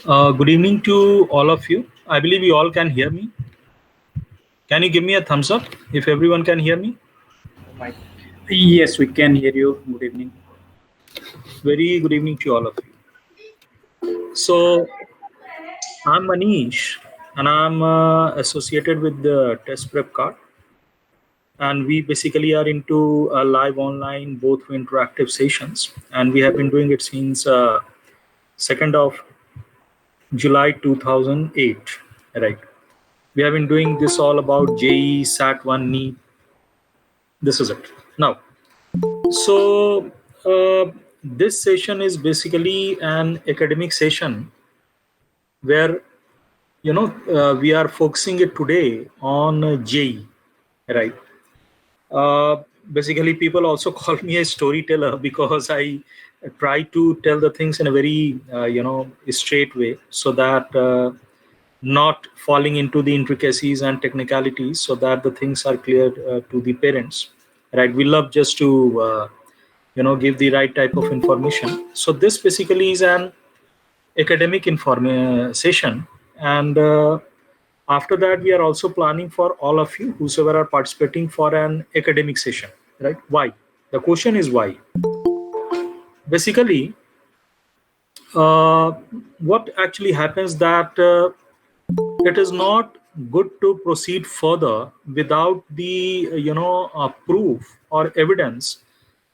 Good evening to all of you. I believe you all can hear me. Can you give me a thumbs up if everyone can hear me? Mike. Yes, we can hear you. Good evening. Very good evening to all of you. So, I'm Manish and I'm associated with the Test Prep Card. And we basically are into live online, both interactive sessions. And we have been doing it since 2nd of July 2008. Right. We have been doing this all about JE, SAT 1, NEET. This is it. Now, So, this session is basically an academic session where we are focusing it today on JE, right? Basically, people also call me a storyteller because I try to tell the things in a very straight way, so that not falling into the intricacies and technicalities, so that the things are clear to the parents, right? We love just to give the right type of information. So this basically is an academic session, and after that we are also planning for all of you whosoever are participating for an academic session, right? Why? The question is why. Basically, uh, what actually happens that it is not good to proceed further without the proof or evidence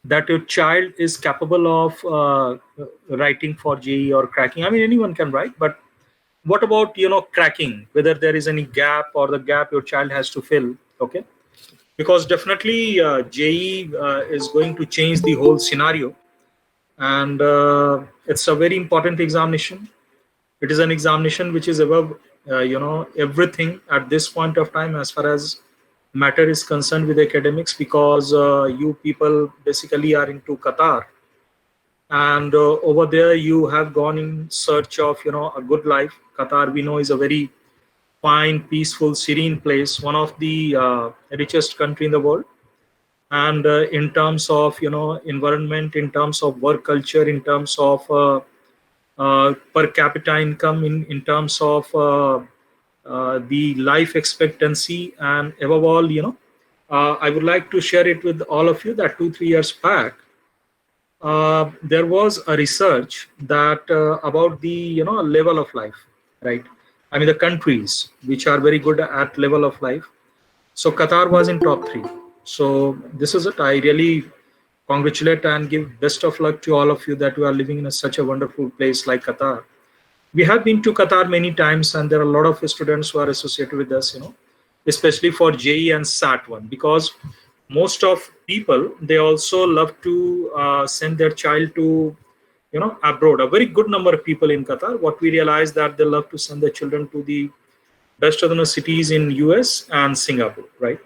that your child is capable of writing for JE or cracking. I mean, anyone can write, but what about cracking? Whether there is any gap or the gap your child has to fill, okay? Because definitely JE is going to change the whole scenario, and it's a very important examination. It is an examination which is above everything at this point of time as far as matter is concerned with academics, because you people basically are into Qatar, and over there you have gone in search of a good life. Qatar, we know, is a very fine, peaceful, serene place, one of the richest country in the world. And in terms of environment, in terms of work culture, in terms of per capita income, in terms of the life expectancy, and above all, I would like to share it with all of you that 2 3 years back, there was a research that about the level of life, right? I mean, the countries which are very good at level of life. So Qatar was in top three. So this is it. I really congratulate and give best of luck to all of you that you are living in such a wonderful place like Qatar. We have been to Qatar many times, and there are a lot of students who are associated with us, especially for JE and SAT 1, because most of people, they also love to send their child to abroad. A very good number of people in Qatar, what we realize, that they love to send their children to the best of the cities in US and Singapore, right?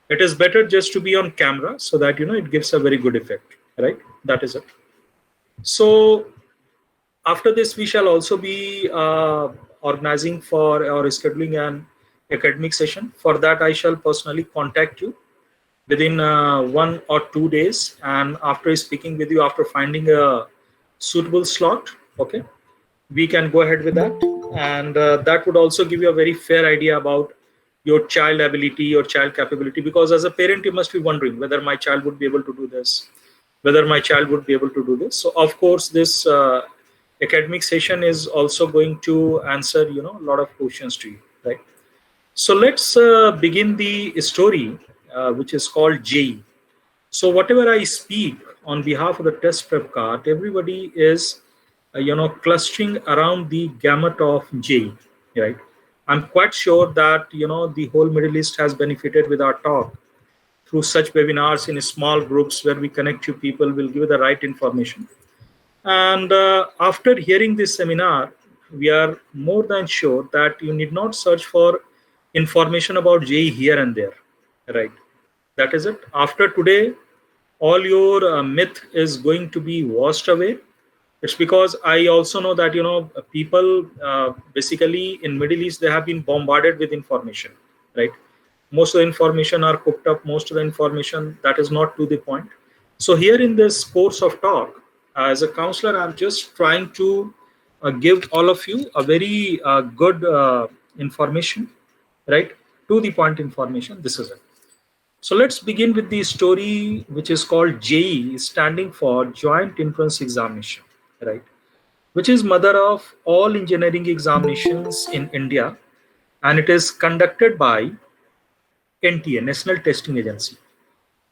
It is better just to be on camera, so that it gives a very good effect, right? That is it. So after this, we shall also be organizing for or scheduling an academic session. For that, I shall personally contact you within 1 or 2 days, and after speaking with you, after finding a suitable slot, okay, we can go ahead with that. And that would also give you a very fair idea about your child ability, your child capability, because as a parent you must be wondering whether my child would be able to do this, whether my child would be able to do this. So of course this academic session is also going to answer a lot of questions to you, right? So let's begin the story, which is called JE. So whatever I speak on behalf of the Test Prep Card, everybody is clustering around the gamut of JE, right? I'm quite sure that the whole Middle East has benefited with our talk through such webinars in small groups where we connect you people, will give you the right information. And after hearing this seminar, we are more than sure that you need not search for information about JE here and there, right? That is it. After today, all your myth is going to be washed away. It's because I also know that people basically in Middle East, they have been bombarded with information, right? Most of the information are cooked up. Most of the information that is not to the point. So here in this course of talk, as a counselor, I'm just trying to give all of you a very good information, right? To the point information. This is it. So let's begin with the story, which is called JEE, standing for Joint Entrance Examination, right? Which is mother of all engineering examinations in India, and it is conducted by NTA, National Testing Agency.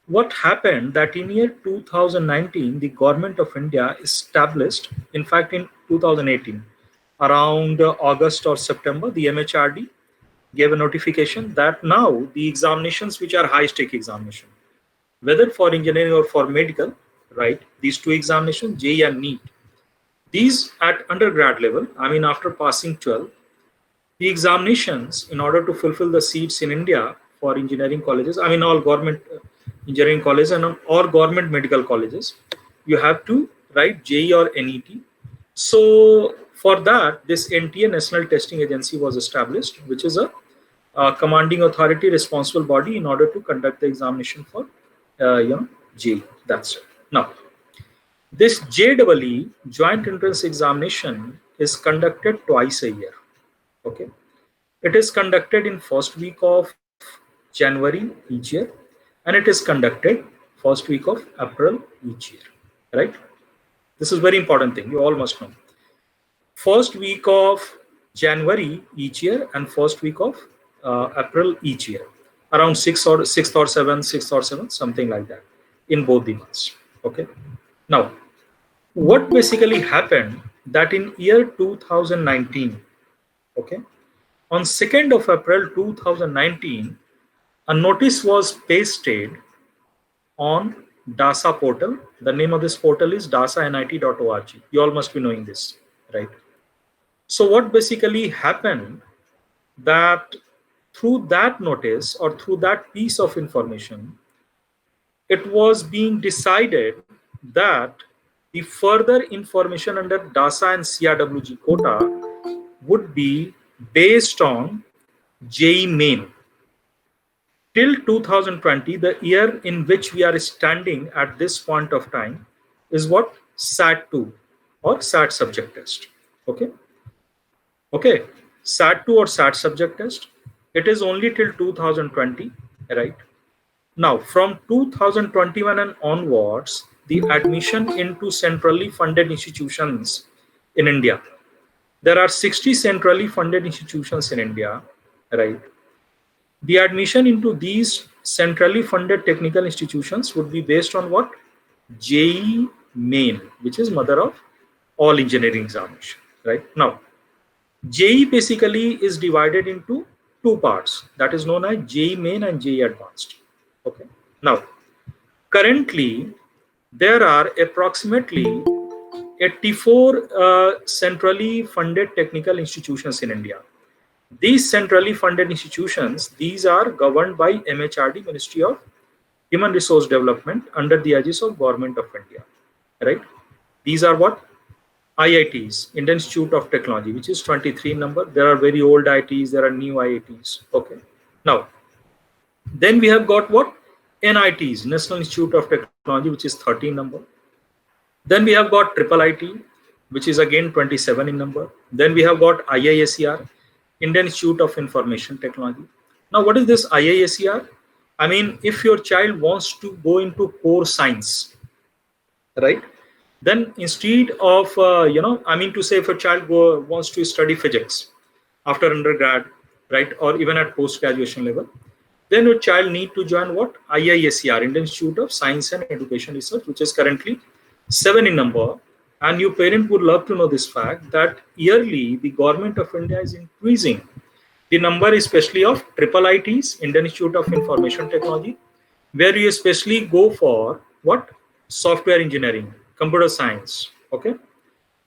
What happened that in year 2019, the government of India established, in fact, in 2018, around August or September, the MHRD gave a notification that now the examinations which are high stake examination, whether for engineering or for medical, right? These two examinations, JEE and NEET, these at undergrad level, I mean, after passing 12, the examinations in order to fulfill the seats in India for engineering colleges, I mean, all government engineering colleges and all government medical colleges, you have to write JEE or NET. So for that, this NTA, National Testing Agency, was established, which is a commanding authority, responsible body in order to conduct the examination for JEE. That's it. Now, this JEE, Joint Entrance Examination, is conducted twice a year. Okay, it is conducted in first week of January each year, and it is conducted first week of April each year. Right? This is very important thing. You all must know. First week of January each year and first week of April each year, around 6th or 7th, something like that, in both the months. Okay. Now, what basically happened that in year 2019, okay, on 2nd of April 2019, a notice was pasted on DASA portal. The name of this portal is dasanit.org. You all must be knowing this, right? So what basically happened that through that notice or through that piece of information, it was being decided that the further information under DASA and CRWG quota would be based on JEE Main. Till 2020, the year in which we are standing at this point of time is what? SAT2 or SAT subject test. Okay. Okay. SAT2 or SAT subject test. It is only till 2020, right? Now, from 2021 and onwards, the admission into centrally funded institutions in India. There are 60 centrally funded institutions in India, right? The admission into these centrally funded technical institutions would be based on what? JEE Main, which is mother of all engineering examination, right? Now, JEE basically is divided into two parts, that is known as JEE Main and JEE Advanced. Okay. Now, currently, there are approximately 84 centrally funded technical institutions in India. These centrally funded institutions, these are governed by MHRD, Ministry of Human Resource Development, under the aegis of Government of India, right? These are what? IITs, Indian Institute of Technology, which is 23 number. There are very old IITs, there are new IITs. Okay. Now, then we have got what? NITs, National Institute of Technology, which is 13 number. Then we have got triple IT, which is again 27 in number. Then we have got IISER, Indian Institute of Information Technology. Now, what is this IISER? I mean, if your child wants to go into core science, right? Then instead of, I mean to say if a child wants to study physics after undergrad, right? Or even at post-graduation level, then your child need to join what? IISER, Indian Institute of Science and Education Research, which is currently 7 in number. And your parent would love to know this fact that yearly the government of India is increasing the number, especially of triple ITs, Indian Institute of Information Technology, where you especially go for what? Software engineering, computer science. Okay.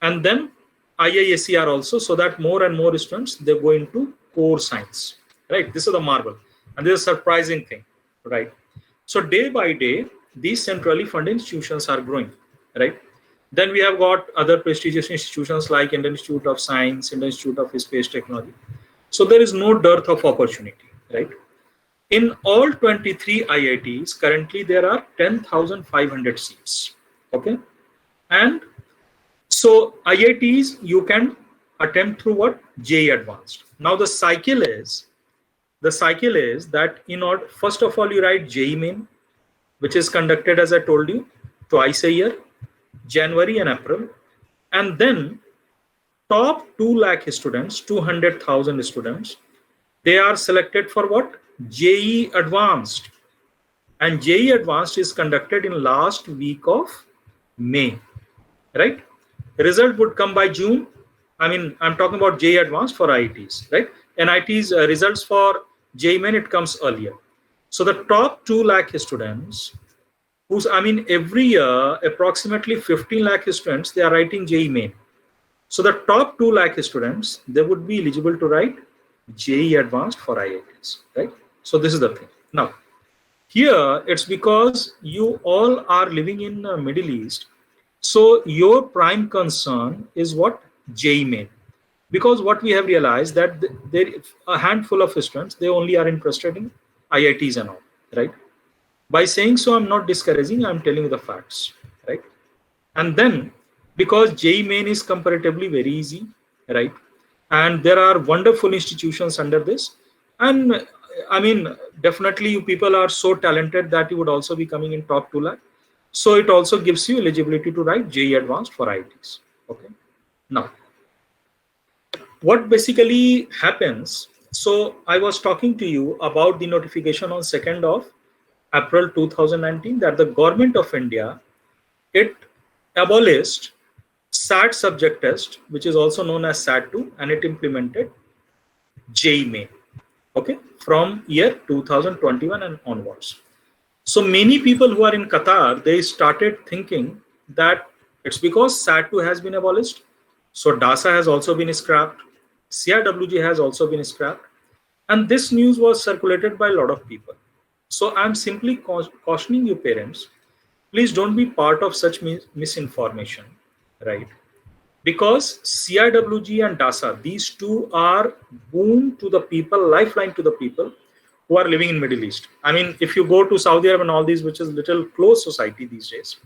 And then IISER also, so that more and more students, they go into core science, right? This is the marvel. And this is a surprising thing, right? So day by day, these centrally funded institutions are growing, right? Then we have got other prestigious institutions like Indian Institute of Science, Indian Institute of Space Technology. So there is no dearth of opportunity, right? In all 23 IITs, currently there are 10,500 seats, okay? And So IITs you can attempt through what? JEE Advanced. Now the cycle is that in order, first of all, you write JEE Main, which is conducted, as I told you, twice a year, January and April. And then top 2 lakh students, 200,000 students, they are selected for what? JEE Advanced. And JEE Advanced is conducted in last week of May, right? Result would come by June. I mean, I'm talking about JEE Advanced for IITs, right? NIT's results for JEE Main, it comes earlier. So the top 2 lakh students, every year, approximately 15 lakh students, they are writing JEE Main. So the top 2 lakh students, they would be eligible to write JEE Advanced for IITs, right? So this is the thing. Now, here it's because you all are living in the Middle East. So your prime concern is what? JEE Main. Because what we have realized that there a handful of students, they only are interested in IITs and all, right? By saying so, I'm not discouraging, I'm telling you the facts, right? And then because JEE Main is comparatively very easy, right? And there are wonderful institutions under this. And I mean, definitely you people are so talented that you would also be coming in top 2 lakh. So it also gives you eligibility to write JEE Advanced for IITs, okay? Now, what basically happens, so I was talking to you about the notification on 2nd of April 2019 that the government of India, it abolished SAT subject test, which is also known as SAT2, and it implemented JEE Main, okay, from year 2021 and onwards. So many people who are in Qatar, they started thinking that it's because SAT2 has been abolished, so DASA has also been scrapped, CIWG has also been scrapped, and this news was circulated by a lot of people. So I'm simply cautioning you parents, please don't be part of such misinformation, right? Because CIWG and DASA, these two are boon to the people, lifeline to the people who are living in Middle East. I mean, if you go to Saudi Arabia and all these, which is little closed society these days,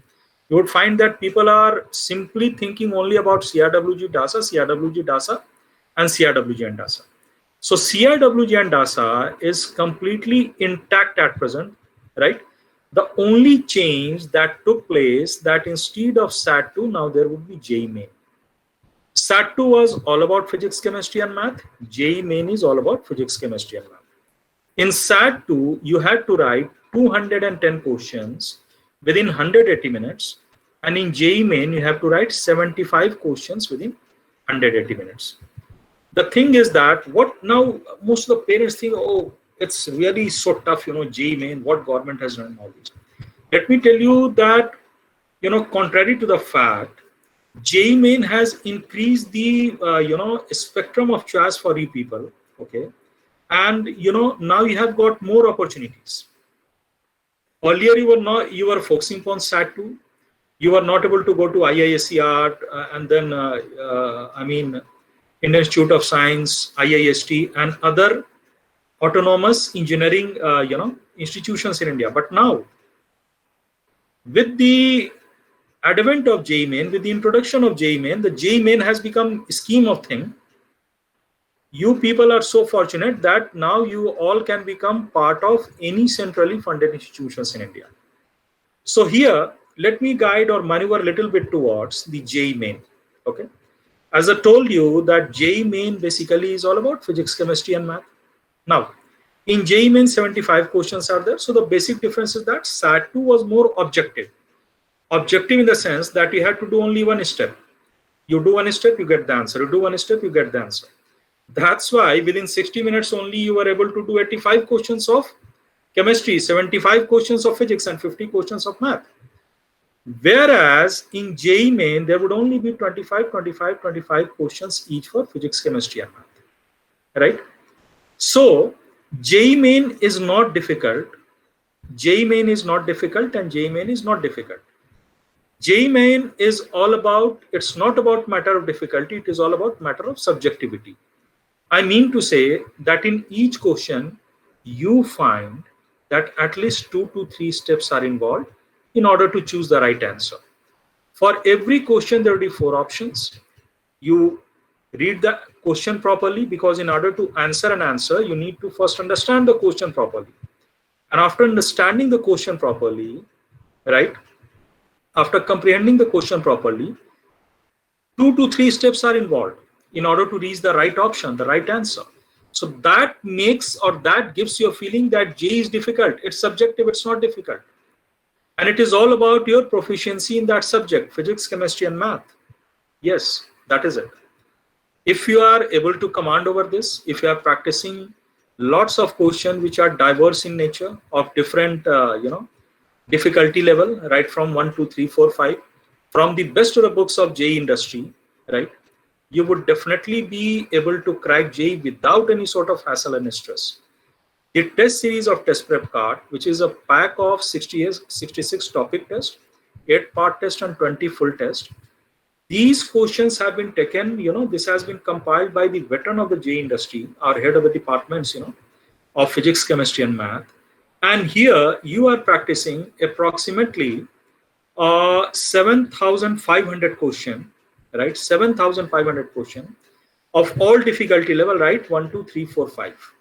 you would find that people are simply thinking only about CIWG, DASA, and CIWG and DASA. So CIWG and DASA is completely intact at present, right? The only change that took place that instead of SAT2, now there would be JEE Main. SAT2 was all about physics, chemistry, and math. JEE Main is all about physics, chemistry, and math. In SAT2, you had to write 210 questions within 180 minutes. And in JEE Main, you have to write 75 questions within 180 minutes. The thing is that what now most of the parents think, oh, it's really so tough, JEE Main, what government has done all this. Let me tell you that, contrary to the fact, JEE Main has increased the, spectrum of choice for you people, okay? And, now you have got more opportunities. Earlier, you were focusing upon SAT2. You were not able to go to IISER and then, Indian Institute of Science, IIST, and other autonomous engineering, institutions in India. But now, with the advent of JEE Main, with the introduction of JEE Main, the JEE Main has become a scheme of thing. You people are so fortunate that now you all can become part of any centrally funded institutions in India. So here, let me guide or maneuver a little bit towards the JEE Main, okay? As I told you that JEE Main basically is all about physics, chemistry, and math. Now, in JEE Main, 75 questions are there. So the basic difference is that SAT2 was more objective. Objective in the sense that you had to do only one step. You do one step, you get the answer. You do one step, you get the answer. That's why within 60 minutes only you were able to do 85 questions of chemistry, 75 questions of physics, and 50 questions of math. Whereas in JEE Main, there would only be 25 questions each for physics, chemistry, and math, right? So JEE Main is not difficult. JEE Main is not difficult, and JEE Main is not difficult. JEE Main is all about, it's not about matter of difficulty, it is all about matter of subjectivity. I mean to say that in each question, you find that at least 2 to 3 steps are involved in order to choose the right answer. For every question, there will be 4 options. You read the question properly, because in order to answer an answer, you need to first understand the question properly. And after understanding the question properly, right, after comprehending the question properly, 2 to 3 steps are involved in order to reach the right option, the right answer. So that makes, or that gives you a feeling that J is difficult. It's subjective, it's not difficult. And it is all about your proficiency in that subject, physics, chemistry, and math. Yes, that is it. If you are able to command over this, if you are practicing lots of questions which are diverse in nature, of different, difficulty level, right from 1, 2, 3, 4, 5, from the best of the books of JEE industry, right, you would definitely be able to crack JEE without any sort of hassle and stress. The test series of Test Prep Card, which is a pack of 66 topic tests, 8 part test and 20 full test. These questions have been taken, this has been compiled by the veteran of the JEE industry, our head of the departments, of physics, chemistry, and math. And here you are practicing approximately 7,500 question, right? 7,500 question of all difficulty level, right? 1, 2, 3, 4, 5.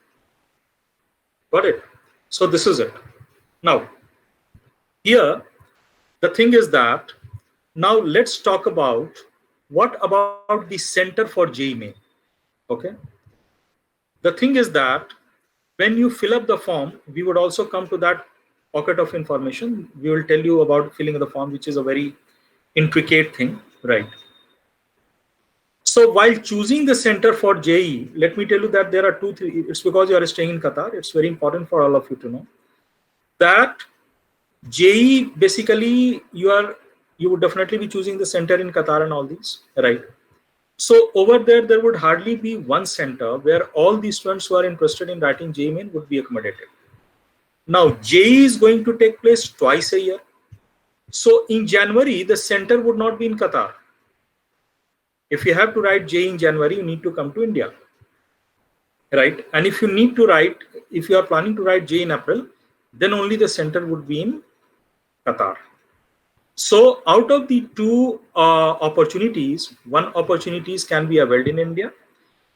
Got it? So this is it. Now, here, the thing is that, now let's talk about what about the center for JEE Main. Okay. The thing is that when you fill up the form, we would also come to that pocket of information. We will tell you about filling the form, which is a very intricate thing, right? So while choosing the center for JEE, let me tell you that there are 2, 3. It's because you are staying in Qatar. It's very important for all of you to know that JEE, basically you would definitely be choosing the center in Qatar and all these, right? So over there would hardly be one center where all the students who are interested in writing JEE Main would be accommodated. Now, JEE is going to take place twice a year. So in January, the center would not be in Qatar. If you have to write JEE in January, you need to come to India, right? And if you are planning to write JEE in April, then only the center would be in Qatar. So out of the 2 opportunities, one opportunities can be availed in India.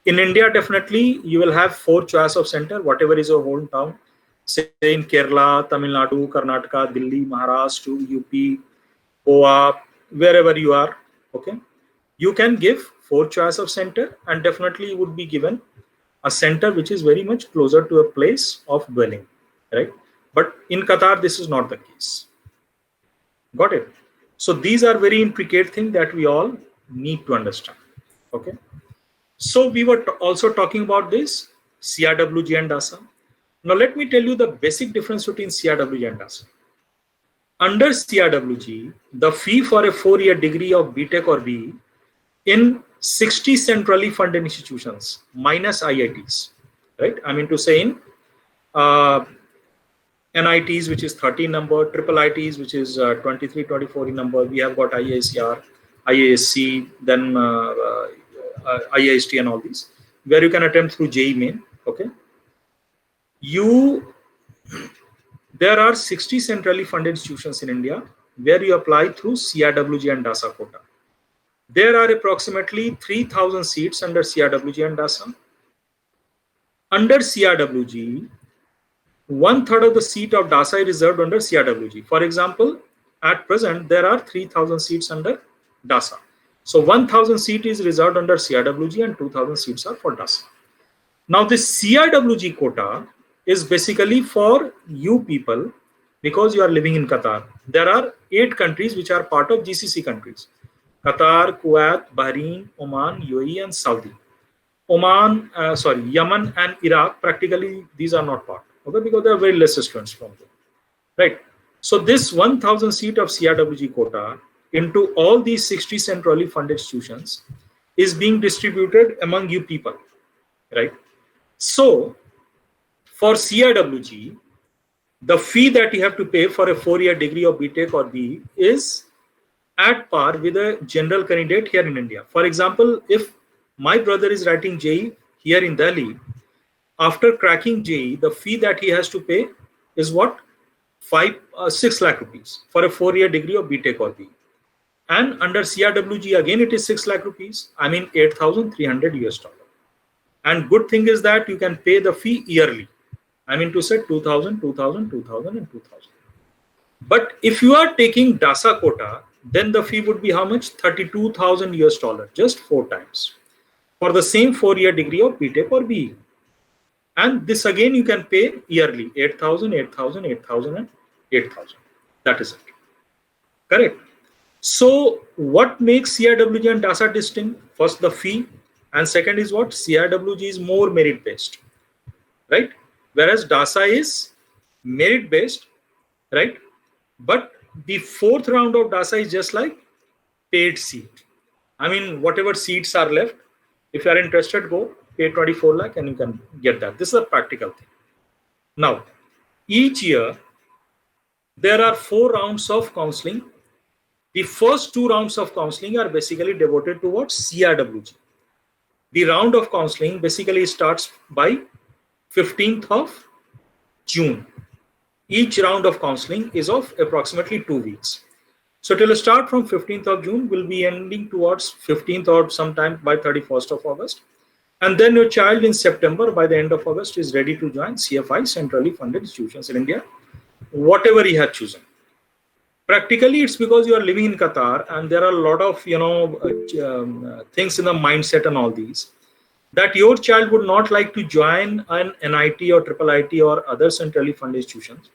In India, definitely you will have 4 choice of center, whatever is your hometown, say in Kerala, Tamil Nadu, Karnataka, Delhi, Maharashtra, UP, Goa, wherever you are, okay? You can give 4 choice of center, and definitely you would be given a center which is very much closer to a place of dwelling, right? But in Qatar, this is not the case. Got it? So these are very intricate things that we all need to understand. Okay. So we were also talking about this CRWG and DASA. Now let me tell you the basic difference between CRWG and DASA. Under CRWG, the fee for a 4-year degree of BTech or BE in 60 centrally funded institutions minus IITs, right? I mean to say in NITs, which is 13 number, triple ITs, which is 23, 24 in number. We have got IACR, IASC, then IIST and all these, where you can attempt through JEE Main. Okay. There are 60 centrally funded institutions in India where you apply through CRWG and DASA quota. There are approximately 3,000 seats under CRWG and DASA. Under CRWG, 1/3 of the seat of DASA is reserved under CRWG. For example, at present, there are 3,000 seats under DASA. So 1,000 seat is reserved under CRWG and 2,000 seats are for DASA. Now this CRWG quota is basically for you people because you are living in Qatar. There are 8 countries which are part of GCC countries: Qatar, Kuwait, Bahrain, Oman, UAE, and Saudi. Yemen and Iraq, practically these are not part, okay, because there are very less students from them, right? So this 1,000 seat of CRWG quota into all these 60 centrally funded institutions is being distributed among you people, right? So for CRWG, the fee that you have to pay for a 4-year degree of BTech or BE is at par with a general candidate here in India. For example, if my brother is writing JEE here in Delhi, after cracking JEE, the fee that he has to pay is what? 6 lakh rupees for a 4-year degree of BTech or BE. And under CRWG, again, it is 6 lakh rupees. I mean, 8,300 US dollar. And good thing is that you can pay the fee yearly. I mean to say 2,000, 2,000, 2,000 and 2,000. But if you are taking DASA quota, then the fee would be how much? 32,000 US dollar, just 4 times for the same 4-year degree of BTech or BE. And this again you can pay yearly, 8,000, 8,000, 8,000 and 8,000. That is it. Correct. So what makes CRWG and DASA distinct? First, the fee, and second is what? CRWG is more merit based, right? Whereas DASA is merit based, right? But the 4th round of DASA is just like paid seat. I mean, whatever seats are left, if you are interested, go pay 24 lakh and you can get that. This is a practical thing. Now, each year, there are 4 rounds of counseling. The first 2 rounds of counseling are basically devoted towards CRWG. The round of counseling basically starts by 15th of June. Each round of counseling is of approximately 2 weeks. So it will start from 15th of June, will be ending towards 15th or sometime by 31st of August. And then your child in September, by the end of August, is ready to join CFI, centrally funded institutions in India, whatever he had chosen. Practically, it's because you are living in Qatar and there are a lot of, things in the mindset and all these, that your child would not like to join an NIT or triple IT or other centrally funded institutions,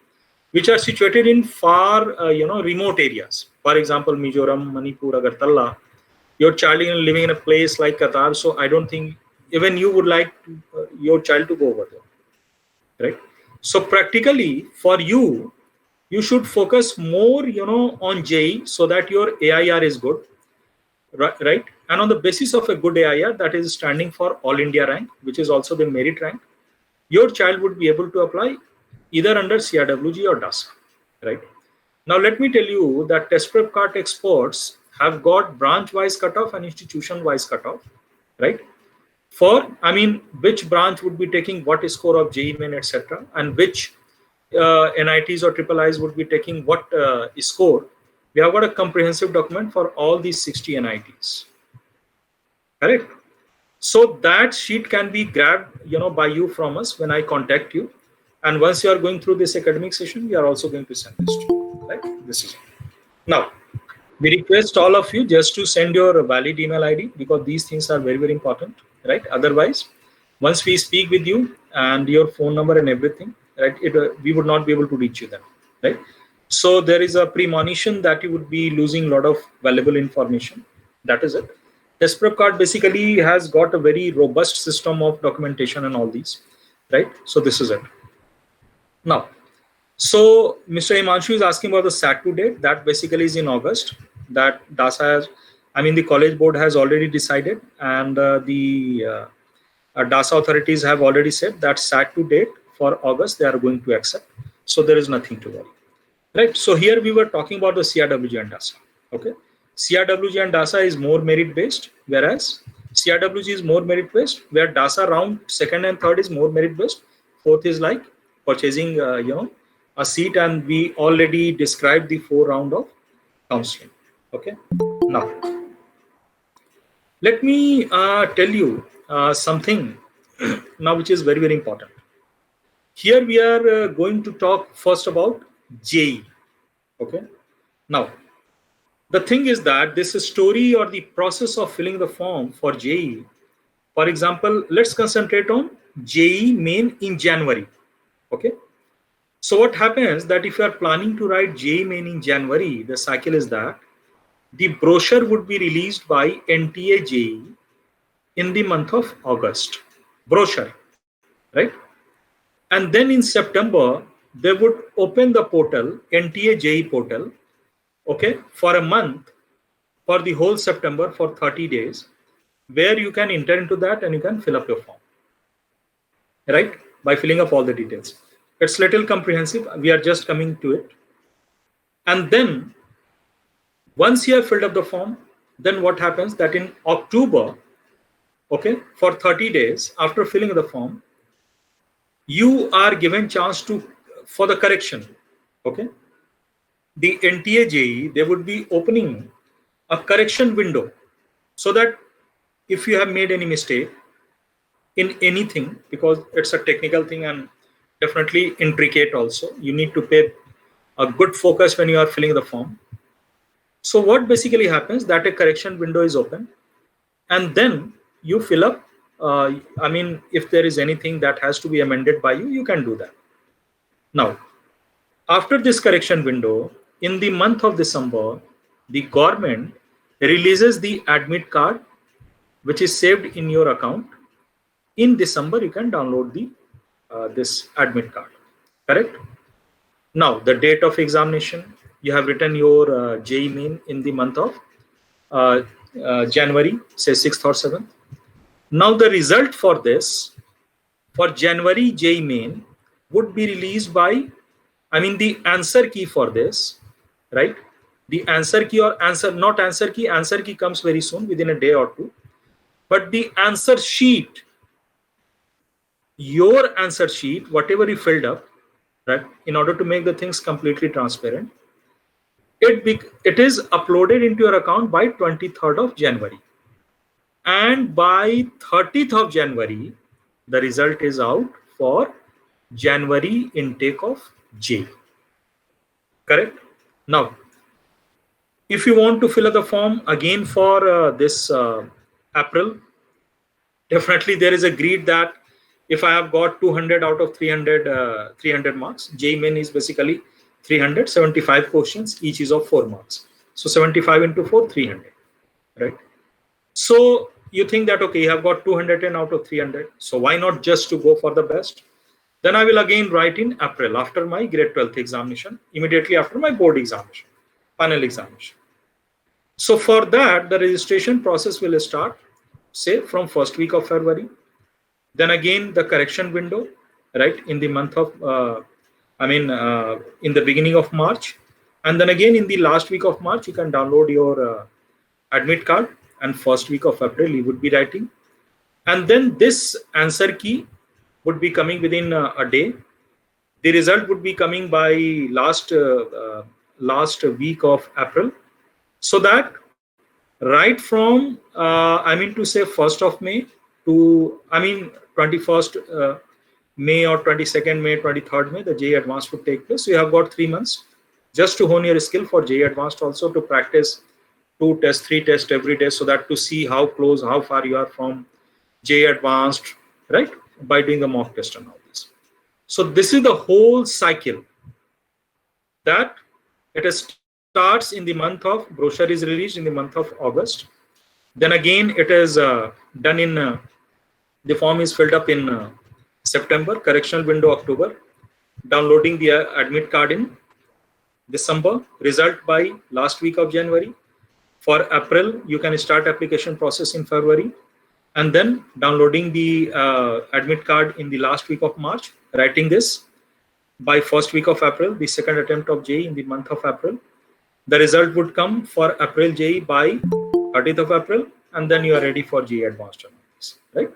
which are situated in far, remote areas. For example, Mizoram, Manipur, Agartala. Your child is living in a place like Qatar, so I don't think even you would like your child to go over there, right? So practically, for you, you should focus more, on JEE so that your AIR is good, right? And on the basis of a good AIR, that is standing for All India rank, which is also the merit rank, your child would be able to apply either under CRWG or DASA, right? Now, let me tell you that test prep card experts have got branch-wise cutoff and institution-wise cutoff, right? For, which branch would be taking what score of JEE Main, etc., and which NITs or triple Is would be taking what score. We have got a comprehensive document for all these 60 NITs. Correct? So that sheet can be grabbed, by you from us when I contact you. And once you are going through this academic session, we are also going to send this to you. Right? This is it. Now, we request all of you just to send your valid email ID, because these things are very, very important, right? Otherwise, once we speak with you and your phone number and everything, right, we would not be able to reach you then, right? So there is a premonition that you would be losing a lot of valuable information. That is it. Test prep card basically has got a very robust system of documentation and all these, right? So this is it. Now, so Mr. Himanshu is asking about the SAT2 date. That basically is in August. That DASA has, the college board has already decided, and the DASA authorities have already said that SAT2 date for August they are going to accept. So there is nothing to worry, right? So here we were talking about the CRWG and DASA. Okay, CRWG and DASA is more merit based, whereas CRWG is more merit based, where DASA round 2nd and 3rd is more merit based. 4th is like purchasing, a seat, and we already described the 4 round of counseling. Okay, now let me tell you something now which is very, very important. Here we are going to talk first about JEE. Okay, now the thing is that this story or the process of filling the form for JEE, for example, let's concentrate on JEE Main in January. Okay, so what happens that if you are planning to write JEE Main in January, the cycle is that the brochure would be released by NTA JEE in the month of August. Brochure, right? And then in September, they would open the portal, NTA JEE portal, okay, for a month, for the whole September, for 30 days, where you can enter into that and you can fill up your form, right? By filling up all the details. It's little comprehensive. We are just coming to it. And then once you have filled up the form, then what happens that in October, okay, for 30 days after filling the form, you are given chance for the correction. Okay, the NTA JEE, they would be opening a correction window, so that if you have made any mistake in anything, because it's a technical thing and definitely intricate also, you need to pay a good focus when you are filling the form. So what basically happens, that a correction window is open, and then you fill up, if there is anything that has to be amended by you, you can do that. Now, after this correction window, in the month of December, the government releases the admit card, which is saved in your account. In December, you can download the this admit card. Correct? Now, the date of examination, you have written your JEE main in the month of January, say 6th or 7th. Now, the result for this, for January JEE main, would be released by, the answer key for this, right? The answer key or answer key comes very soon, within a day or two. But the answer sheet, your answer sheet, whatever you filled up, right, in order to make the things completely transparent, it is uploaded into your account by 23rd of January. And by 30th of January, the result is out for January intake of JEE. Correct? Now, if you want to fill up the form again for this April, definitely there is a grid that if I have got 200 out of 300 marks, JEE main is basically 375 questions, each is of 4 marks. So 75 into 4, 300, right? So you think that, okay, you have got 210 out of 300. So why not just to go for the best? Then I will again write in April, after my grade 12th examination, immediately after my board examination, final examination. So for that, the registration process will start, say, from first week of February. Then again, the correction window, right, in the month of, in the beginning of March. And then again, in the last week of March, you can download your admit card. And first week of April, you would be writing. And then this answer key would be coming within a day. The result would be coming by last week of April. So that right from, to say 1st of May to, 21st May or 22nd May, 23rd May, the JEE Advanced would take place. So you have got 3 months just to hone your skill for JEE Advanced, also to practice 2 tests, 3 tests every day, so that to see how close, how far you are from JEE Advanced, right, by doing the mock test and all this. So this is the whole cycle that it starts in the month of, brochure is released in the month of August. Then again, it is done in, the form is filled up in September, correctional window October, downloading the admit card in December, result by last week of January. For April, you can start application process in February, and then downloading the admit card in the last week of March, writing this by first week of April, the second attempt of JEE in the month of April. The result would come for April JEE by 30th of April, and then you are ready for JEE Advanced, right?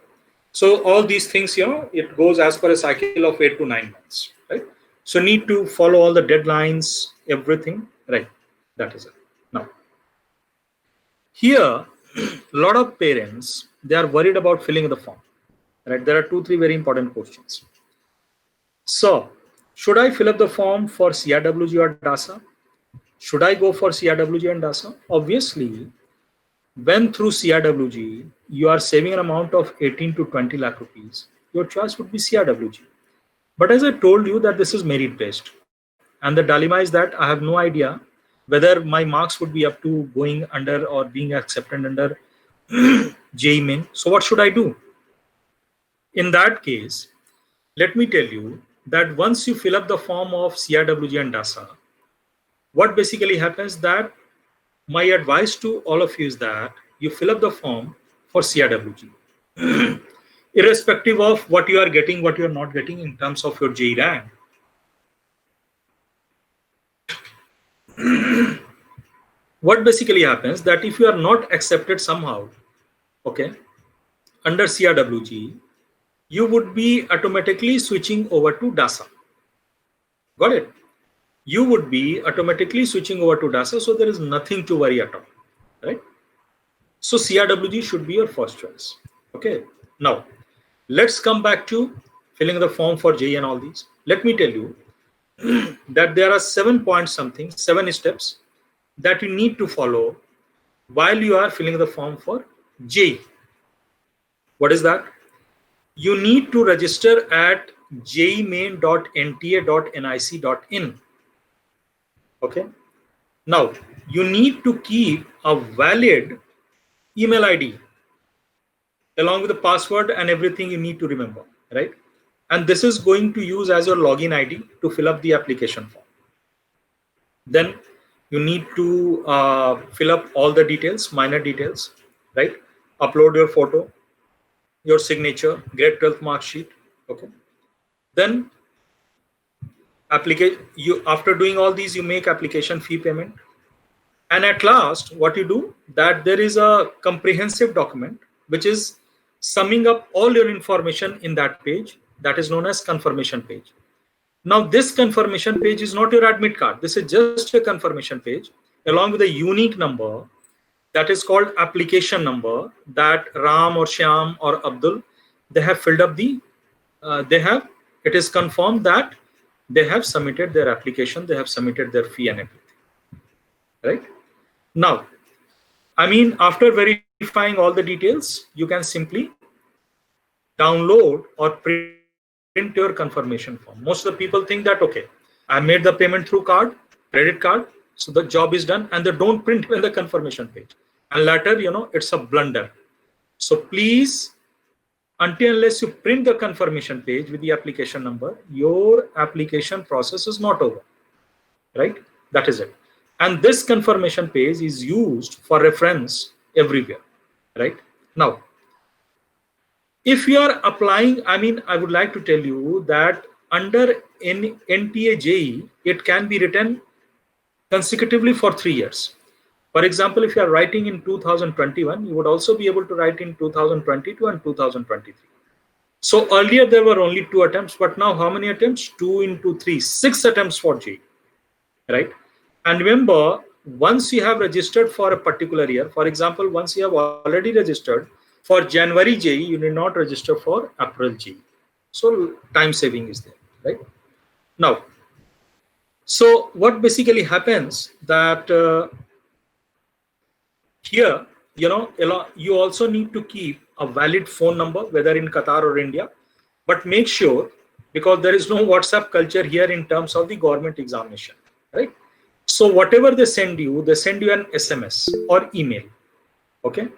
So all these things, it goes as per a cycle of 8 to 9 months, right? So need to follow all the deadlines, everything, right? That is it. Now, here, a lot of parents, they are worried about filling the form, right? There are 2-3 very important questions. So, should I fill up the form for CRWG or DASA? Should I go for CRWG and DASA? Obviously, when through CRWG, you are saving an amount of 18 to 20 lakh rupees, your choice would be CRWG. But as I told you that this is merit based, and the dilemma is that I have no idea whether my marks would be up to going under or being accepted under JEE main. So what should I do? In that case, let me tell you that once you fill up the form of CRWG and DASA, what basically happens, that my advice to all of you is that you fill up the form for CRWG, irrespective of what you are getting, what you are not getting in terms of your JEE rank. What basically happens, that if you are not accepted somehow, okay, under CRWG, you would be automatically switching over to DASA. Got it? You would be automatically switching over to DASA, so there is nothing to worry at all, right? So CRWG should be your first choice. Okay. Now, let's come back to filling the form for JEE and all these. Let me tell you that there are 7 steps that you need to follow while you are filling the form for JEE. What is that? You need to register at jemain.nta.nic.in. Okay. Now, you need to keep a valid email ID along with the password and everything you need to remember, right? And this is going to use as your login ID to fill up the application form. Then you need to fill up all the details, minor details, right? Upload your photo, your signature, grade 12th mark sheet. Okay. Then after doing all these, you make application fee payment. And at last, what you do, that there is a comprehensive document which is summing up all your information in that page, that is known as confirmation page. Now, this confirmation page is not your admit card. This is just a confirmation page along with a unique number that is called application number that Ram or Shyam or Abdul, they have filled up it is confirmed that they have submitted their application, they have submitted their fee and everything, right? Now, after verifying all the details, you can simply download or print your confirmation form. Most of the people think that, okay, I made the payment through credit card, so the job is done, and they don't print in the confirmation page. And later, it's a blunder. So please, until unless you print the confirmation page with the application number, your application process is not over, right? That is it. And this confirmation page is used for reference everywhere, right? Now, if you are applying, I would like to tell you that under NTA JEE, it can be written consecutively for 3 years. For example, if you are writing in 2021, you would also be able to write in 2022 and 2023. So earlier there were only 2 attempts, but now how many attempts? 2 into 3, 6 attempts for JEE, right? And remember, once you have registered for a particular year, for example, once you have already registered for January JEE, you need not register for April JEE. So time saving is there, right? Now, so what basically happens that here, you also need to keep a valid phone number, whether in Qatar or India, but make sure, because there is no WhatsApp culture here in terms of the government examination, right? So whatever they send you an SMS or email, okay?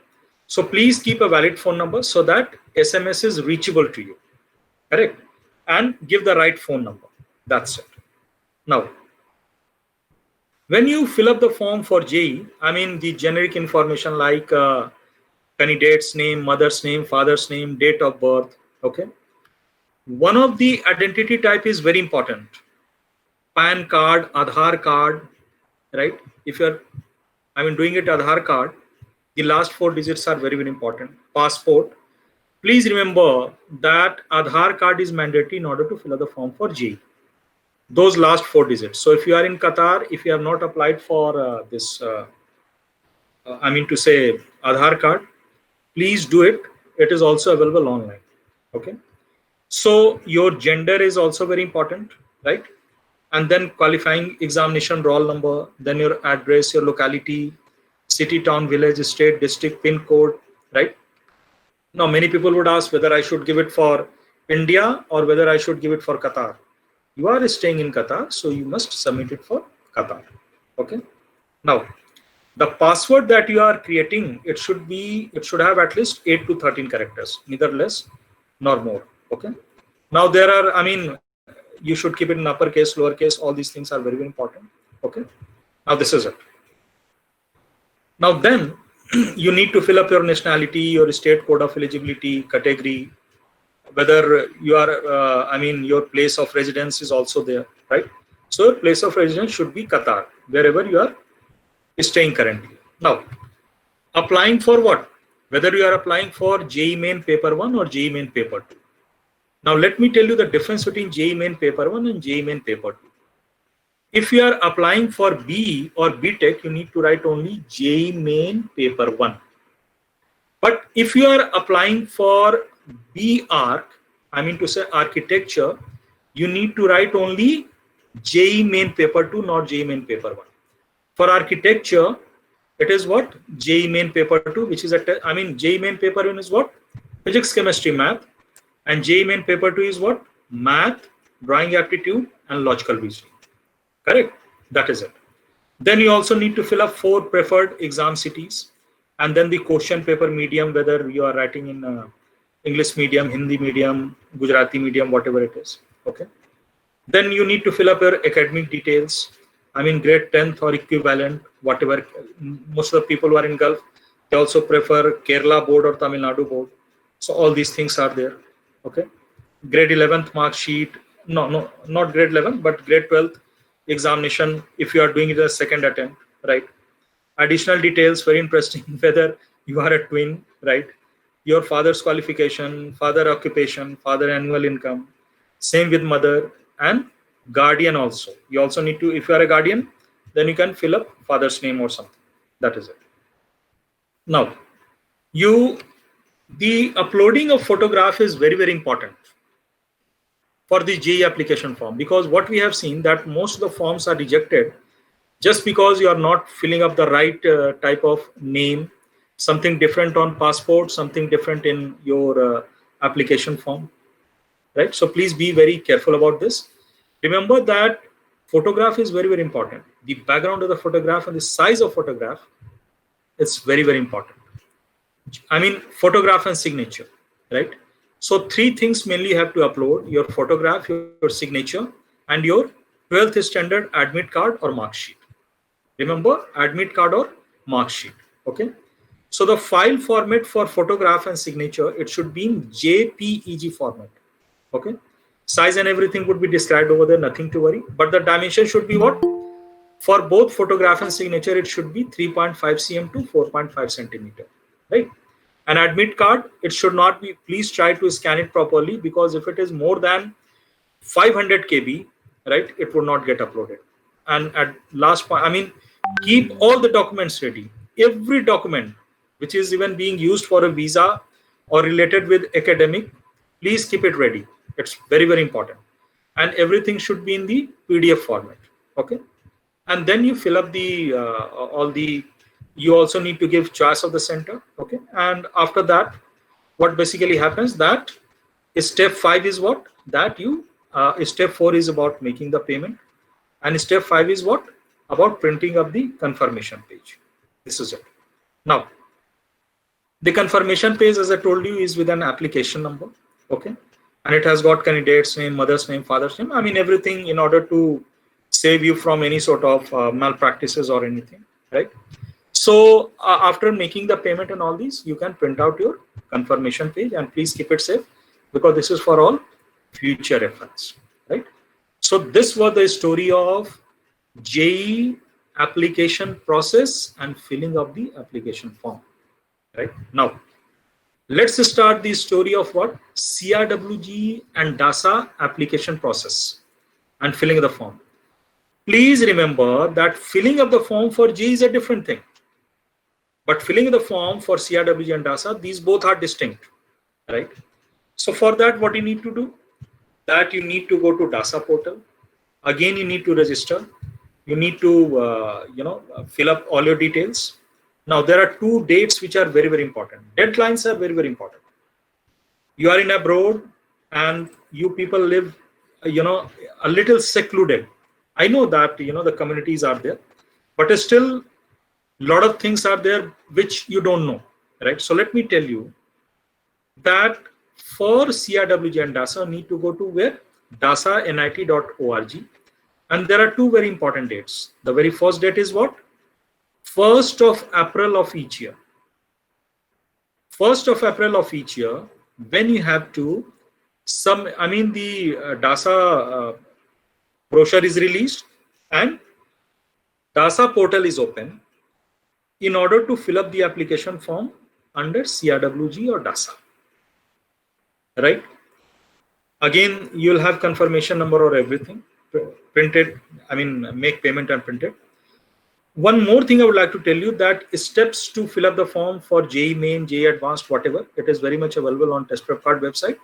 So please keep a valid phone number so that SMS is reachable to you, correct? And give the right phone number. That's it. Now, when you fill up the form for JEE, the generic information like candidate's name, mother's name, father's name, date of birth, okay? One of the identity type is very important. PAN card, Aadhaar card, right? If you're, doing it Aadhaar card, the last 4 digits are very, very important. Passport. Please remember that Aadhaar card is mandatory in order to fill up the form for JEE. Those last 4 digits. So if you are in Qatar, if you have not applied for Aadhaar card, please do it. It is also available online. Okay. So your gender is also very important, right? And then qualifying examination roll number, then your address, your locality, city, town, village, state, district, pin code, right? Now, many people would ask whether I should give it for India or whether I should give it for Qatar. You are staying in Qatar, so you must submit it for Qatar. Okay. Now, the password that you are creating, it should have at least 8 to 13 characters, neither less nor more. Okay. Now there are, you should keep it in uppercase, lowercase. All these things are very, very important. Okay. Now this is it. Now then, you need to fill up your nationality, your state code of eligibility, category, whether you are, your place of residence is also there, right? So your place of residence should be Qatar, wherever you are staying currently. Now, applying for what? Whether you are applying for JEE Main Paper 1 or JEE Main Paper 2. Now, let me tell you the difference between JEE Main Paper 1 and JEE Main Paper 2. If you are applying for BE or BTech, you need to write only JEE Main Paper 1. But if you are applying for B-Arc, I mean to say architecture, you need to write only JEE main paper 2, not JEE main paper 1. For architecture, it is what? JEE main paper 2, which is JEE main paper 1 is what? Physics, chemistry, math. And JEE main paper 2 is what? Math, drawing aptitude, and logical reasoning. Correct? That is it. Then you also need to fill up 4 preferred exam cities, and then the question paper medium, whether you are writing in English medium, Hindi medium, Gujarati medium, whatever it is. Okay. Then you need to fill up your academic details. I mean, grade 10th or equivalent, whatever. Most of the people who are in Gulf, they also prefer Kerala board or Tamil Nadu board. So all these things are there. Okay. Grade 11th mark sheet. No, not grade 11, but grade 12th examination if you are doing it as a second attempt, right? Additional details, very interesting, whether you are a twin, right? Your father's qualification, father occupation, father annual income, same with mother, and guardian also. You also need to, if you are a guardian, then you can fill up father's name or something. That is it. Now, the uploading of photograph is very, very important for the JEE application form, because what we have seen that most of the forms are rejected just because you are not filling up the right type of name, something different on passport, something different in your application form, right? So please be very careful about this. Remember that photograph is very, very important. The background of the photograph and the size of photograph is very, very important. I mean, photograph and signature, right? So 3 things mainly you have to upload: your photograph, your signature, and your 12th standard admit card or mark sheet. Remember, admit card or mark sheet. Okay. So the file format for photograph and signature, it should be in JPEG format. Okay. Size and everything would be described over there, nothing to worry. But the dimension should be what? For both photograph and signature, it should be 3.5 cm to 4.5 centimeter, right? An admit card, it should not be, please try to scan it properly, because if it is more than 500 KB, right, it would not get uploaded. And at last point, I mean, keep all the documents ready. Every document which is even being used for a visa or related with academic, please keep it ready. It's very, very important. And everything should be in the PDF format. Okay. And then you fill up the you also need to give choice of the center. Okay. And after that, what basically happens, that step 5 is what? That step 4 is about making the payment. And step 5 is what? About printing up the confirmation page. This is it. Now, the confirmation page, as I told you, is with an application number. Okay. And it has got candidate's name, mother's name, father's name. I mean, everything in order to save you from any sort of malpractices or anything, right? So after making the payment and all these, you can print out your confirmation page, and please keep it safe, because this is for all future reference, right? So this was the story of JEE application process and filling of the application form, right? Now, let's start the story of what? CRWG and DASA application process and filling of the form. Please remember that filling of the form for JEE is a different thing. But filling the form for CRWG and DASA, these both are distinct, right? So for that, what you need to do? That you need to go to DASA portal. Again, you need to register. You need to, fill up all your details. Now, there are 2 dates which are very, very important. Deadlines are very, very important. You are in abroad and you people live, a little secluded. I know that, the communities are there, but still, lot of things are there which you don't know, right? So let me tell you that for CRWG and DASA, need to go to where? dasanit.org. And there are 2 very important dates. The very first date is what? 1st of April of each year. 1st of April of each year, when you have to, the DASA brochure is released and DASA portal is open in order to fill up the application form under CRWG or DASA, right? Again, you'll have confirmation number or everything printed. Make payment and printed. One more thing I would like to tell you, that steps to fill up the form for JEE Main, JEE Advanced, whatever, it is very much available on Test Prep Card website.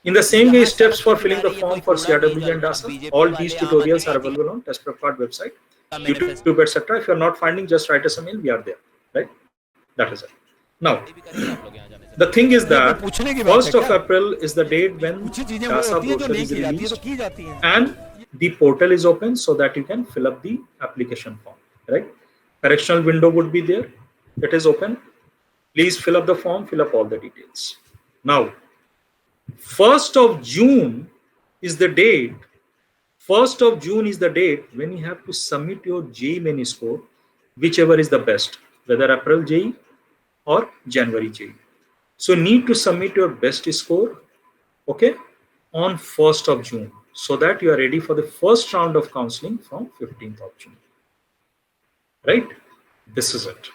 In the same way, steps for filling the form for CRWG and DASA, all these tutorials are available on Test Prep Card website, YouTube, etc. If you're not finding, just write us a mail, we are there, right? That is it. Now, the thing is that 1st of April is the date when DASA brochure is released and the portal is open so that you can fill up the application form, right? Correctional window would be there. It is open. Please fill up the form, fill up all the details. Now, 1st of June is the date. 1st of June is the date when you have to submit your JEE Main score, whichever is the best, whether April JEE or January JEE. So need to submit your best score, okay, on 1st of June, so that you are ready for the first round of counseling from 15th of June, right? This is it.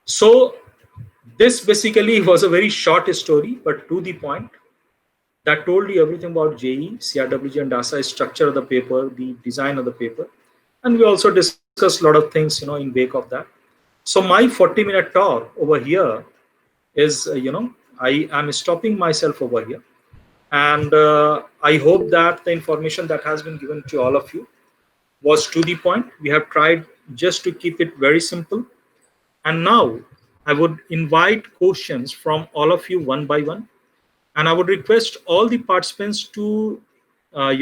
So this basically was a very short story, but to the point, that told you everything about JEE, CRWG and DASA, structure of the paper, the design of the paper. And we also discussed a lot of things, in wake of that. So my 40-minute talk over here is, I am stopping myself over here. And I hope that the information that has been given to all of you was to the point. We have tried just to keep it very simple. And now I would invite questions from all of you one by one. And I would request all the participants to, hear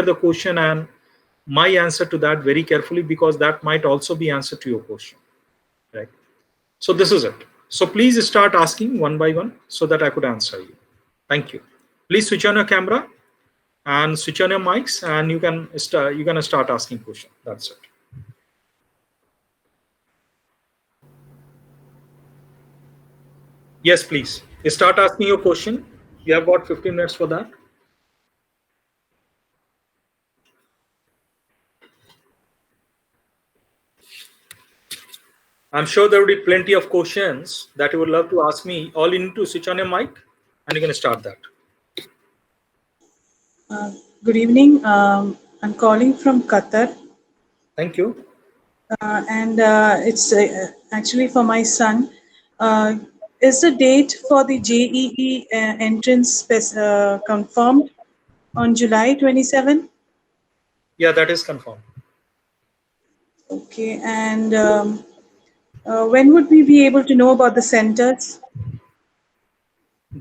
the question and my answer to that very carefully, because that might also be answer to your question, right? So this is it. So please start asking one by one so that I could answer you. Thank you. Please switch on your camera and switch on your mics, and you can start asking question. That's it. Yes, please start asking your question. You have got 15 minutes for that. I'm sure there will be plenty of questions that you would love to ask me. All you need to switch on your mic and you can start that. Good evening. I'm calling from Qatar. Thank you. And it's actually for my son. Is the date for the JEE entrance confirmed on July 27? Yeah, that is confirmed. Okay. And when would we be able to know about the centers?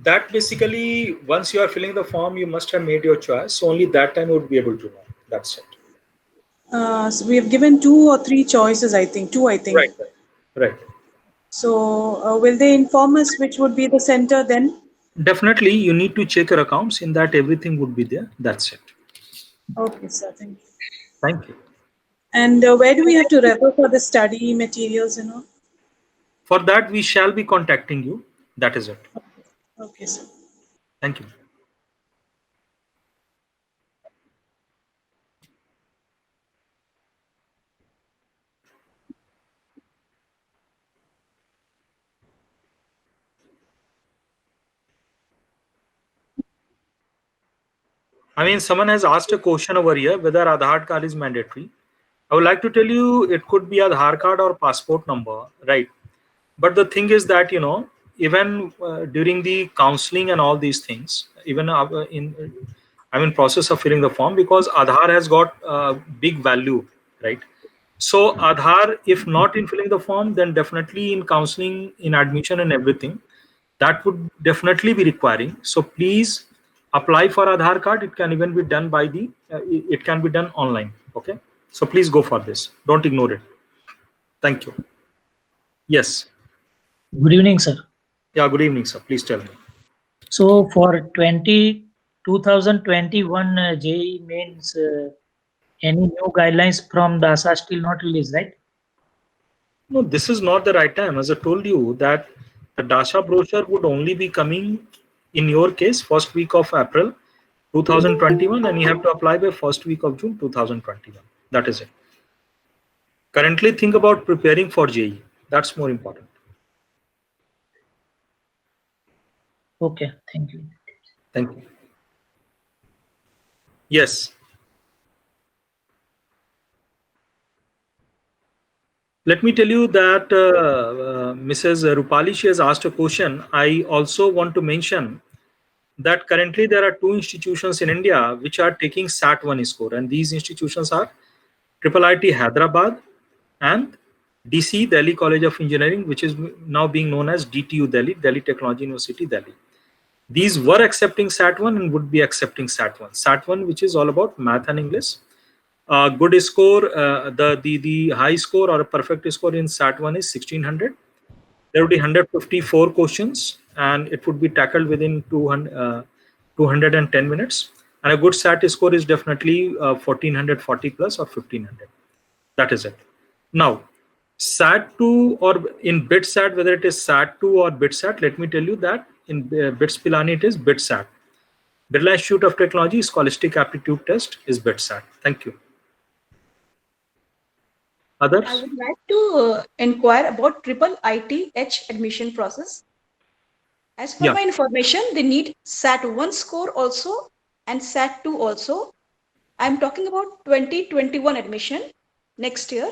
That basically, once you are filling the form, you must have made your choice. So only that time you would be able to know. That's it. So we have given 2 or 3 choices, I think. 2, I think. Right. So will they inform us which would be the center then? Definitely, you need to check your accounts. In that, everything would be there. That's it. Okay, sir. Thank you. Thank you. And where do we have to refer for the study materials, For that, we shall be contacting you. That is it. Okay, sir. Thank you. I mean, someone has asked a question over here whether Aadhaar card is mandatory. I would like to tell you it could be Aadhaar card or passport number, right? But the thing is that, even during the counseling and all these things, even I'm in process of filling the form, because Aadhaar has got big value, right? So Aadhaar, if not in filling the form, then definitely in counseling, in admission and everything, that would definitely be requiring. So please apply for Aadhaar card. It can even be done by it can be done online. Okay. So please go for this. Don't ignore it. Thank you. Yes. Good evening, sir. Yeah, good evening, sir. Please tell me. So for 2021 JEE mains, any new guidelines from DASA still not released, right? No, this is not the right time. As I told you that the DASA brochure would only be coming, in your case, first week of April 2021, and you have to apply by first week of June 2021. That is it. Currently, think about preparing for JEE. That's more important. Okay, thank you. Thank you. Yes. Let me tell you that Mrs. Rupali, she has asked a question. I also want to mention that currently there are two institutions in India which are taking SAT-1 score, and these institutions are IIIT Hyderabad and DC, Delhi College of Engineering, which is now being known as DTU Delhi, Delhi Technology University, Delhi. These were accepting SAT-1 and would be accepting SAT-1. SAT-1, which is all about math and English. Good score, the high score or a perfect score in SAT-1 is 1600. There would be 154 questions, and it would be tackled within 210 minutes. And a good SAT score is definitely 1440 plus or 1500. That is it. Now, SAT2 or in BITSAT, whether it is SAT2 or BITSAT, let me tell you that in BITS Pilani it is BITSAT. Birla Institute of Technology Scholastic Aptitude Test is BITSAT. Thank you. Others? I would like to inquire about triple ITH admission process. As per Yeah. my information, they need SAT-1 score also and SAT-2 also. I'm talking about 2021 admission next year.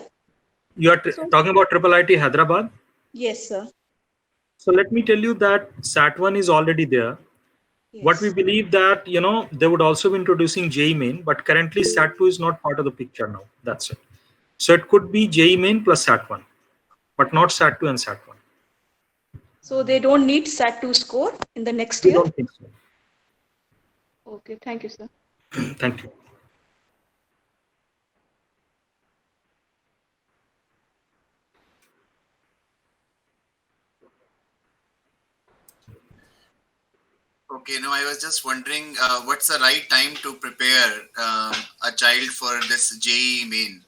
You are talking about IIIT Hyderabad? Yes, sir. So let me tell you that SAT-1 is already there. Yes. What we believe that, they would also be introducing JEE Main, but currently SAT-2 is not part of the picture now. That's it. So it could be JEE Main plus SAT-1, but not SAT-2 and SAT-1. So they don't need SAT-2 score in the next We year? don't think so. Okay, thank you, sir. Thank you. Okay, no, I was just wondering what's the right time to prepare a child for this JEE main?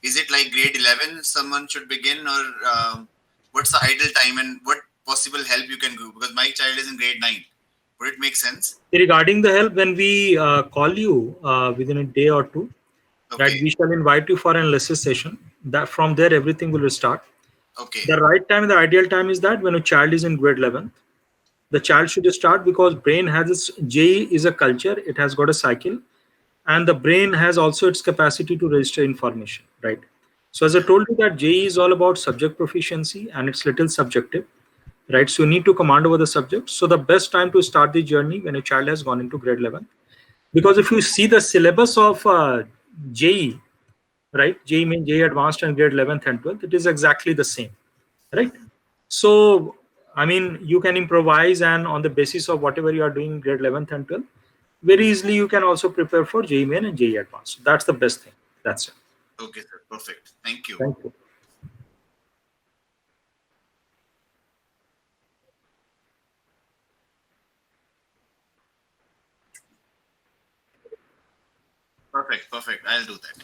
Is it like grade 11 someone should begin, or what's the ideal time and what possible help you can do? Because my child is in grade 9. Would it make sense? Regarding the help, when we call you within a day or two, right, Okay, we shall invite you for an analysis session. That from there everything will start. okay, The right time, the ideal time is that when a child is in grade 11, the child should start, because brain has its JEE is a culture, it has got a cycle, and the brain has also its capacity to register information, right? So as I told you that JEE is all about subject proficiency and it's little subjective, right? So you need to command over the subject. So the best time to start the journey when a child has gone into grade 11, because if you see the syllabus of JEE, right, JEE means JEE Advanced and grade 11th and 12th, it is exactly the same, right? So I mean, you can improvise, and on the basis of whatever you are doing in grade 11th and 12th, very easily you can also prepare for JEE Main and JEE Advanced. That's the best thing. That's it. okay, sir. Perfect. Thank you. Thank you. Perfect, perfect. I'll do that.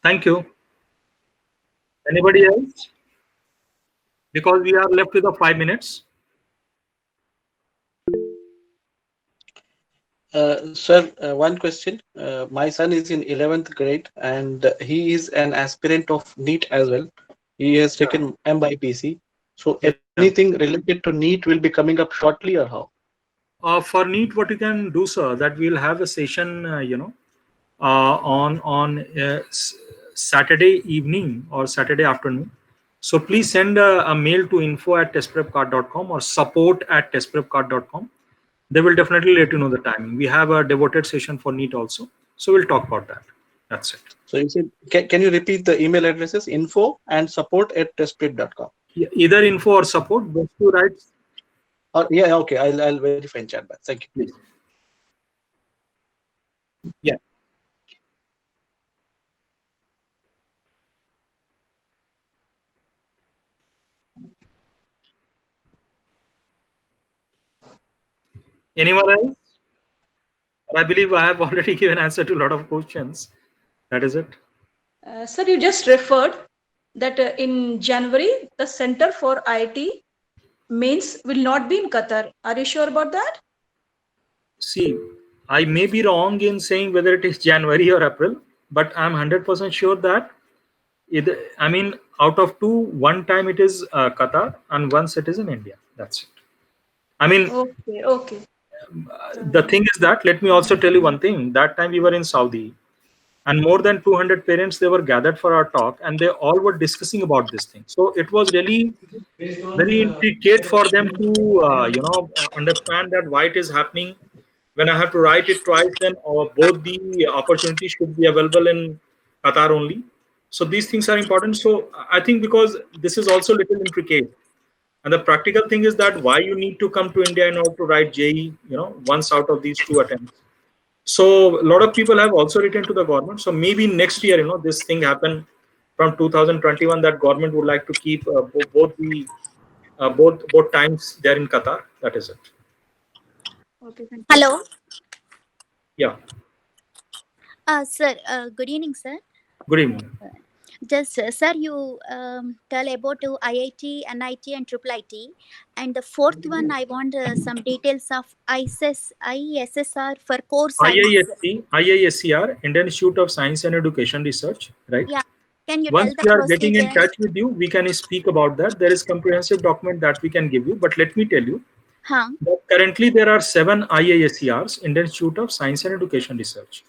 Thank you. Anybody else? Because we are left with 5 minutes. Sir, one question. My son is in 11th grade and he is an aspirant of NEET as well. He has taken MYPC. So Yeah. anything related to NEET will be coming up shortly, or how? For NEET, what you can do, sir, that we'll have a session, on Saturday evening or Saturday afternoon. So please send a mail to info@testprepcard.com or support@testprepcard.com. They will definitely let you know the timing. We have a devoted session for NEET also. So we'll talk about that. That's it. So you said, can you repeat the email addresses? Info and support@testprep.com. Either info or support, best to write. Yeah, okay. I'll verify in chat box. Thank you. Please. Yeah. Anyone else? I believe I have already given answer to a lot of questions. That is it. Sir, you just referred that in January, the Center for IIT mains will not be in Qatar. Are you sure about that? See, I may be wrong in saying whether it is January or April, but I'm 100% sure that out of two, one time it is Qatar and once it is in India. That's it. I mean, Okay. the thing is that, let me also tell you one thing. That time we were in Saudi, and more than 200 parents, they were gathered for our talk, and they all were discussing about this thing. So it was really very intricate for them to understand that why it is happening. When I have to write it twice, then both the opportunities should be available in Qatar only. So these things are important. So I think because this is also a little intricate, and the practical thing is that why you need to come to India in order to write JEE, once out of these 2 attempts. So a lot of people have also written to the government. So maybe next year, this thing happen from 2021, that government would like to keep both times there in Qatar. That is it. Okay, thank you. Hello. Yeah. Sir, good evening, sir. Good evening. Just, sir, you tell about IIT, NIT, and IIIT. And the fourth one, I want some details of ISSR for core science. IISCR, Indian Institute of Science and Education Research, right? Yeah. Can you Once tell we the are getting in procedure? touch with you, we can speak about that. There is comprehensive document that we can give you. But let me tell you Huh? that currently there are 7 IISCRs, Indian Institute of Science and Education Research,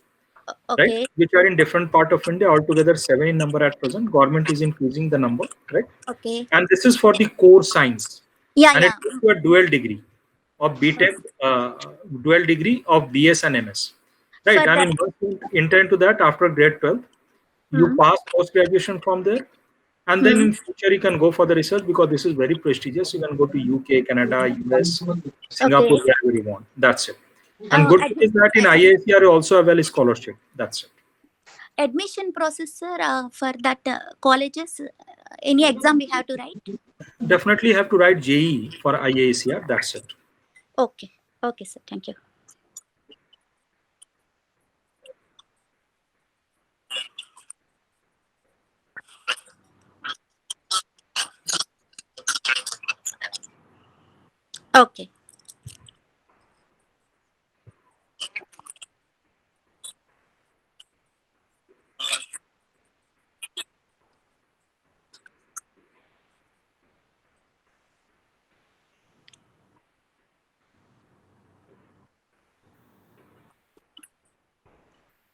Okay. right? Which are in different part of India. Altogether 7 in number at present. Government is increasing the number, right? Okay. And this is for the core science. Yeah, And yeah. it gives you a dual degree of BTech, dual degree of BS and MS. Right. For I mean, once you enter into that after grade 12, you pass post graduation from there, and then in future you can go for the research, because this is very prestigious. You can go to UK, Canada, US, Singapore, wherever you want. That's it. And good thing is that in IISCR you also avail scholarship. That's it. Admission process, sir, for that colleges, any exam we have to write? Definitely have to write JEE for IISCR. That's it. Okay. Okay, sir. Thank you. Okay.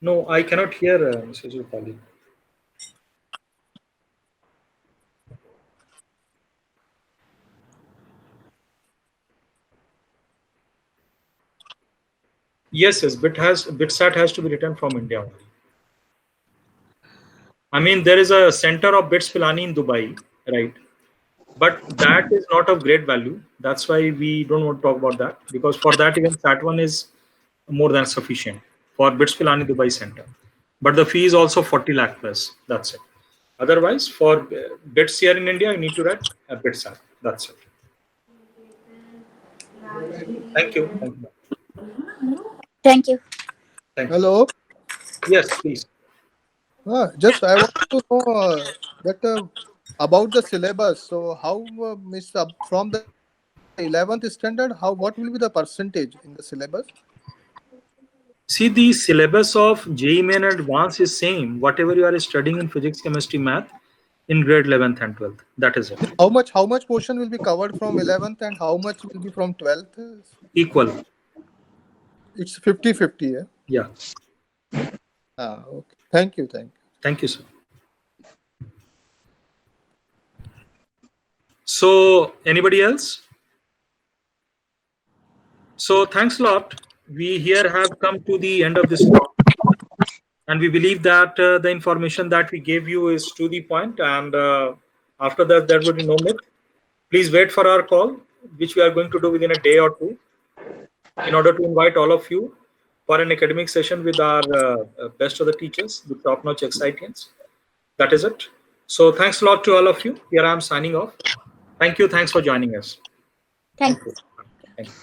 No, I cannot hear Mr. Zulpali. Yes, BitSat has to be written from India only. I mean, there is a center of BITS Pilani in Dubai, right? But that is not of great value. That's why we don't want to talk about that, because for that even SAT1 is more than sufficient for BITS Pilani Dubai center. But the fee is also 40 lakh plus. That's it. Otherwise, for BITS here in India, you need to write a BitSat. That's it. Thank you. Thank you. Thank you. Thank you. Hello. Yes, please. Just I want to know that about the syllabus. So how from the 11th standard, what will be the percentage in the syllabus? See, the syllabus of JEE Main Advanced is same. Whatever you are studying in physics, chemistry, math in grade 11th and 12th. That is it. How much portion will be covered from 11th and how much will be from 12th? Equal. It's 50-50. Yeah. Okay. Thank you. Thank you, sir. So, anybody else? So, thanks a lot. We here have come to the end of this talk, and we believe that the information that we gave you is to the point, and after that there will be no myth. Please wait for our call, which we are going to do within a day or two, in order to invite all of you for an academic session with our best of the teachers, the top-notch excitants. That is it. So thanks a lot to all of you. Here I am signing off. Thank you. Thanks for joining us. Thank you. Thank you.